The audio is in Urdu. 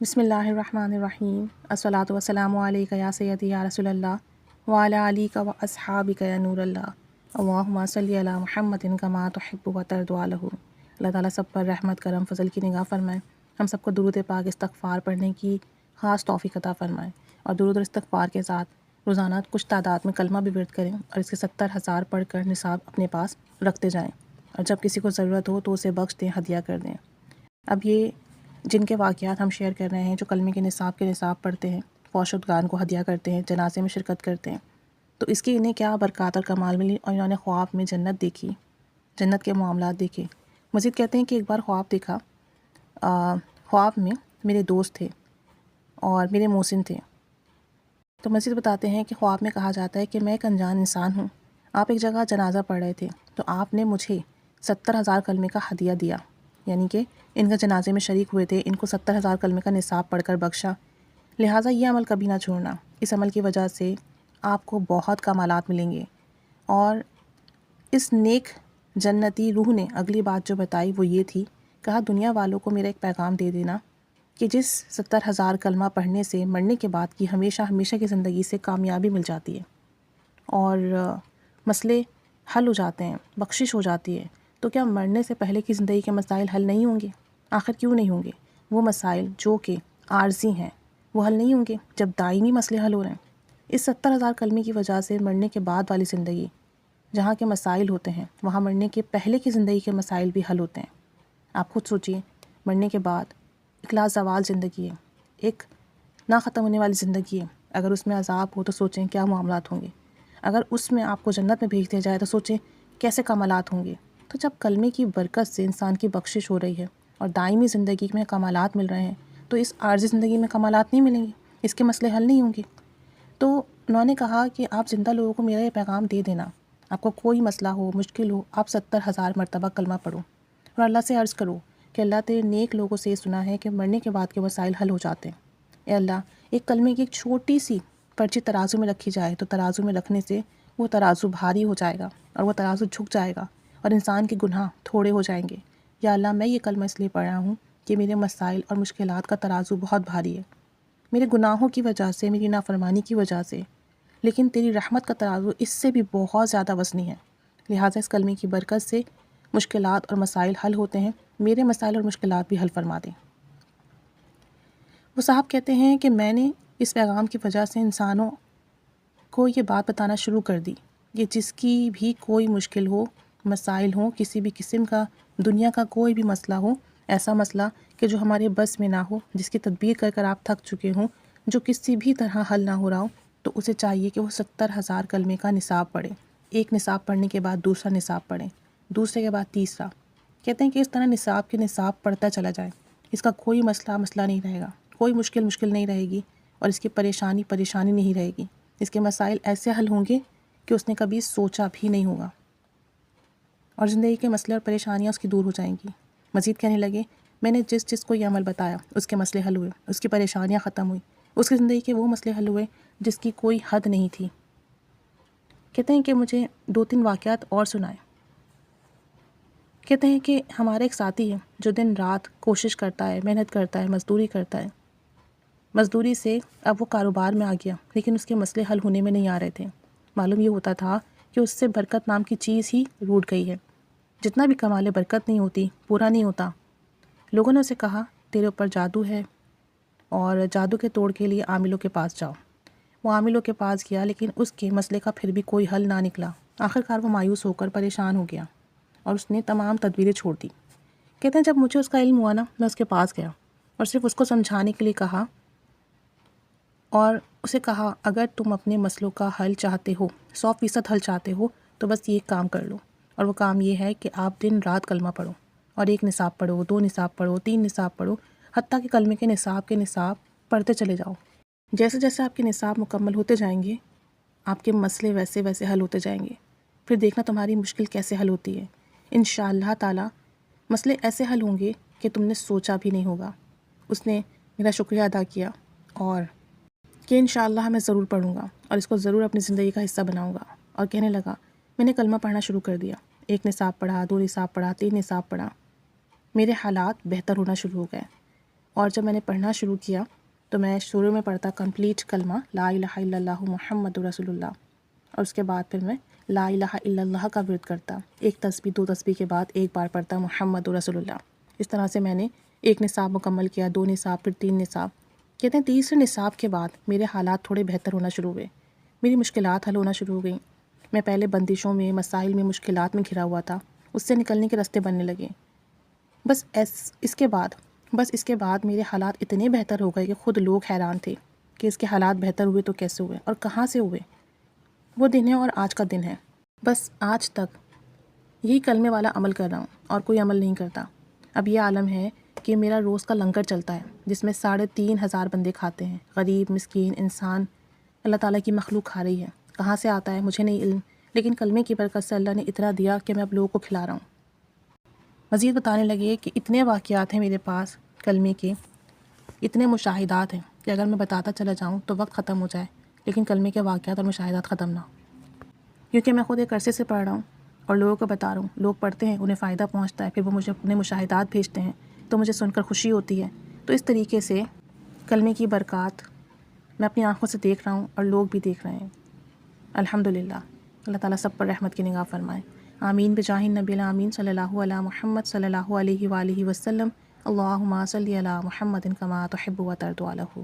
بسم اللہ الرحمن الرحیم الصلاۃ والسلام علیک یا سیدی یا رسول اللہ وعلی علیک و اصحابک یا نور اللہ اللہم صلی علی محمد کما تحب و ترضی عنہ۔ اللہ تعالیٰ سب پر رحمت کرم فضل کی نگاہ فرمائے، ہم سب کو درود پاک استغفار پڑھنے کی خاص توفیق عطا فرمائے، اور درود اور استغفار کے ساتھ روزانہ کچھ تعداد میں کلمہ بھی ورد کریں اور اس کے 70,000 پڑھ کر نصاب اپنے پاس رکھتے جائیں، اور جب کسی کو ضرورت ہو تو اسے بخش دیں، ہدیہ کر دیں۔ اب یہ جن کے واقعات ہم شیئر کر رہے ہیں، جو کلمے کے نصاب پڑھتے ہیں، فوت شدگان کو ہدیہ کرتے ہیں، جنازے میں شرکت کرتے ہیں، تو اس کی انہیں کیا برکات اور کمال ملی، اور انہوں نے خواب میں جنت دیکھی، جنت کے معاملات دیکھے۔ مزید کہتے ہیں کہ ایک بار خواب دیکھا، خواب میں میرے دوست تھے اور میرے محسن تھے۔ تو مزید بتاتے ہیں کہ خواب میں کہا جاتا ہے کہ میں ایک انجان انسان ہوں، آپ ایک جگہ جنازہ پڑھ رہے تھے تو آپ نے مجھے 70,000 کلمے کا ہدیہ دیا، یعنی کہ ان کا جنازے میں شریک ہوئے تھے، ان کو 70,000 کلمے کا نصاب پڑھ کر بخشا، لہٰذا یہ عمل کبھی نہ چھوڑنا، اس عمل کی وجہ سے آپ کو بہت کمالات ملیں گے۔ اور اس نیک جنتی روح نے اگلی بات جو بتائی وہ یہ تھی، کہا دنیا والوں کو میرا ایک پیغام دے دینا کہ جس 70,000 کلمہ پڑھنے سے مرنے کے بعد کی ہمیشہ ہمیشہ کی زندگی سے کامیابی مل جاتی ہے اور مسئلے حل ہو جاتے ہیں، بخشش ہو جاتی ہے، تو کیا مرنے سے پہلے کی زندگی کے مسائل حل نہیں ہوں گے؟ آخر کیوں نہیں ہوں گے؟ وہ مسائل جو کہ عارضی ہیں وہ حل نہیں ہوں گے جب دائمی مسئلے حل ہو رہے ہیں۔ اس 70,000 کلمے کی وجہ سے مرنے کے بعد والی زندگی جہاں کے مسائل ہوتے ہیں، وہاں مرنے کے پہلے کی زندگی کے مسائل بھی حل ہوتے ہیں۔ آپ خود سوچئے، مرنے کے بعد ایک لازوال زندگی ہے، ایک نہ ختم ہونے والی زندگی ہے، اگر اس میں عذاب ہو تو سوچیں کیا معاملات ہوں گے، اگر اس میں آپ کو جنت میں بھیج دیا جائے تو سوچیں کیسے کمالات ہوں گے۔ تو جب کلمے کی برکت سے انسان کی بخشش ہو رہی ہے اور دائمی زندگی میں کمالات مل رہے ہیں، تو اس عارضی زندگی میں کمالات نہیں ملیں گے، اس کے مسئلے حل نہیں ہوں گے۔ تو انہوں نے کہا کہ آپ زندہ لوگوں کو میرا یہ پیغام دے دینا، آپ کو کوئی مسئلہ ہو، مشکل ہو، آپ 70,000 مرتبہ کلمہ پڑھو اور اللہ سے عرض کرو کہ اللہ تیرے نیک لوگوں سے یہ سنا ہے کہ مرنے کے بعد کے مسائل حل ہو جاتے ہیں۔ اے اللہ، ایک کلمے کی ایک چھوٹی سی پرچی ترازو میں رکھی جائے تو ترازو میں رکھنے سے وہ ترازو بھاری ہو جائے گا اور وہ ترازو جھک جائے گا اور انسان کے گناہ تھوڑے ہو جائیں گے۔ یا اللہ، میں یہ کلمہ اس لیے پڑھ رہا ہوں کہ میرے مسائل اور مشکلات کا ترازو بہت بھاری ہے، میرے گناہوں کی وجہ سے، میری نافرمانی کی وجہ سے، لیکن تیری رحمت کا ترازو اس سے بھی بہت زیادہ وزنی ہے، لہٰذا اس کلمے کی برکت سے مشکلات اور مسائل حل ہوتے ہیں، میرے مسائل اور مشکلات بھی حل فرما دیں۔ وہ صاحب کہتے ہیں کہ میں نے اس پیغام کی وجہ سے انسانوں کو یہ بات بتانا شروع کر دی کہ جس کی بھی کوئی مشکل ہو، مسائل ہوں، کسی بھی قسم کا دنیا کا کوئی بھی مسئلہ ہو، ایسا مسئلہ کہ جو ہمارے بس میں نہ ہو، جس کی تدبیر کر کر آپ تھک چکے ہوں، جو کسی بھی طرح حل نہ ہو رہا ہو، تو اسے چاہیے کہ وہ 70,000 کلمے کا نصاب پڑھے، ایک نصاب پڑھنے کے بعد دوسرا نصاب پڑھیں، دوسرے کے بعد تیسرا۔ کہتے ہیں کہ اس طرح نصاب کے نصاب پڑھتا چلا جائے، اس کا کوئی مسئلہ نہیں رہے گا، کوئی مشکل نہیں رہے گی، اور اس کی پریشانی نہیں رہے گی، اس کے مسائل ایسے حل ہوں گے کہ اس نے کبھی سوچا بھی نہیں ہوگا، اور زندگی کے مسئلے اور پریشانیاں اس کی دور ہو جائیں گی۔ مزید کہنے لگے، میں نے جس کو یہ عمل بتایا اس کے مسئلے حل ہوئے، اس کی پریشانیاں ختم ہوئی، اس کی زندگی کے وہ مسئلے حل ہوئے جس کی کوئی حد نہیں تھی۔ کہتے ہیں کہ مجھے 2-3 واقعات اور سنائے۔ کہتے ہیں کہ ہمارا ایک ساتھی ہے جو دن رات کوشش کرتا ہے، محنت کرتا ہے، مزدوری کرتا ہے، مزدوری سے اب وہ کاروبار میں آ گیا، لیکن اس کے مسئلے حل ہونے میں نہیں آ رہے تھے۔ معلوم یہ ہوتا تھا کہ اس سے برکت نام کی چیز ہی روٹ گئی ہے، جتنا بھی کما لے برکت نہیں ہوتی، پورا نہیں ہوتا۔ لوگوں نے اسے کہا تیرے اوپر جادو ہے اور جادو کے توڑ کے لیے عاملوں کے پاس جاؤ۔ وہ عاملوں کے پاس گیا، لیکن اس کے مسئلے کا پھر بھی کوئی حل نہ نکلا۔ آخرکار وہ مایوس ہو کر پریشان ہو گیا اور اس نے تمام تدبیریں چھوڑ دی۔ کہتے ہیں جب مجھے اس کا علم ہوا نا، میں اس کے پاس گیا اور صرف اس کو سمجھانے کے لیے کہا، اور اسے کہا اگر تم اپنے مسئلوں کا حل چاہتے ہو، 100% حل چاہتے ہو، تو بس یہ کام کر لو، اور وہ کام یہ ہے کہ آپ دن رات کلمہ پڑھو، اور 1 نصاب پڑھو، 2 نصاب پڑھو، 3 نصاب پڑھو، حتیٰ کہ کلمے کے نصاب پڑھتے چلے جاؤ۔ جیسے جیسے آپ کے نصاب مکمل ہوتے جائیں گے، آپ کے مسئلے ویسے ویسے حل ہوتے جائیں گے، پھر دیکھنا تمہاری مشکل کیسے حل ہوتی ہے۔ انشاءاللہ تعالی مسئلے ایسے حل ہوں گے کہ تم نے سوچا بھی نہیں ہوگا۔ اس نے میرا شکریہ ادا کیا اور کہ انشاءاللہ میں ضرور پڑھوں گا اور اس کو ضرور اپنی زندگی کا حصہ بناؤں گا، اور کہنے لگا میں نے کلمہ پڑھنا شروع کر دیا، 1 نصاب پڑھا، 2 نصاب پڑھا، 3 نصاب پڑھا، میرے حالات بہتر ہونا شروع ہو گئے، اور جب میں نے پڑھنا شروع کیا تو میں شروع میں پڑھتا کمپلیٹ کلمہ لا الہ الا اللہ محمد رسول اللہ، اور اس کے بعد پھر میں لا الہ الا اللہ کا ورد کرتا، ایک تسبیح 2 تسبیح کے بعد ایک بار پڑھتا محمد رسول اللہ۔ اس طرح سے میں نے ایک نصاب مکمل کیا، 2 نصاب، پھر 3 نصاب۔ کہتے ہیں تیسرے نصاب کے بعد میرے حالات تھوڑے بہتر ہونا شروع ہوئے، میری مشکلات حل ہونا شروع ہو گئیں۔ میں پہلے بندشوں میں، مسائل میں، مشکلات میں گھرا ہوا تھا، اس سے نکلنے کے راستے بننے لگے۔ بس اس کے بعد میرے حالات اتنے بہتر ہو گئے کہ خود لوگ حیران تھے کہ اس کے حالات بہتر ہوئے تو کیسے ہوئے اور کہاں سے ہوئے۔ وہ دن ہے اور آج کا دن ہے۔ بس آج تک یہی کلمے والا عمل کر رہا ہوں اور کوئی عمل نہیں کرتا۔ اب یہ عالم ہے کہ میرا روز کا لنگر چلتا ہے جس میں 3,500 بندے کھاتے ہیں، غریب، مسکین، انسان، اللہ تعالیٰ کی مخلوق کھا رہی ہے۔ کہاں سے آتا ہے مجھے نہیں علم، لیکن کلمے کی برکت سے اللہ نے اتنا دیا کہ میں اب لوگوں کو کھلا رہا ہوں۔ مزید بتانے لگے کہ اتنے واقعات ہیں میرے پاس کلمے کے، اتنے مشاہدات ہیں کہ اگر میں بتاتا چلا جاؤں تو وقت ختم ہو جائے، لیکن کلمے کے واقعات اور مشاہدات ختم نہ ہو، کیونکہ میں خود ایک عرصے سے پڑھ رہا ہوں اور لوگوں کو بتا رہا ہوں۔ لوگ پڑھتے ہیں، انہیں فائدہ پہنچتا ہے، پھر وہ مجھے اپنے مشاہدات بھیجتے ہیں تو مجھے سن کر خوشی ہوتی ہے۔ تو اس طریقے سے کلمے کی برکات میں اپنی آنکھوں سے دیکھ رہا ہوں اور لوگ بھی دیکھ رہے ہیں۔ الحمدللہ، اللہ تعالیٰ سب پر رحمت کی نگاہ فرمائے۔ آمین بجاہ النبی الامین صلی اللہ علیہ محمد صلی اللہ علیہ وآلہ وسلم۔ اللہم صلی علی محمد کما تحب و ترضی۔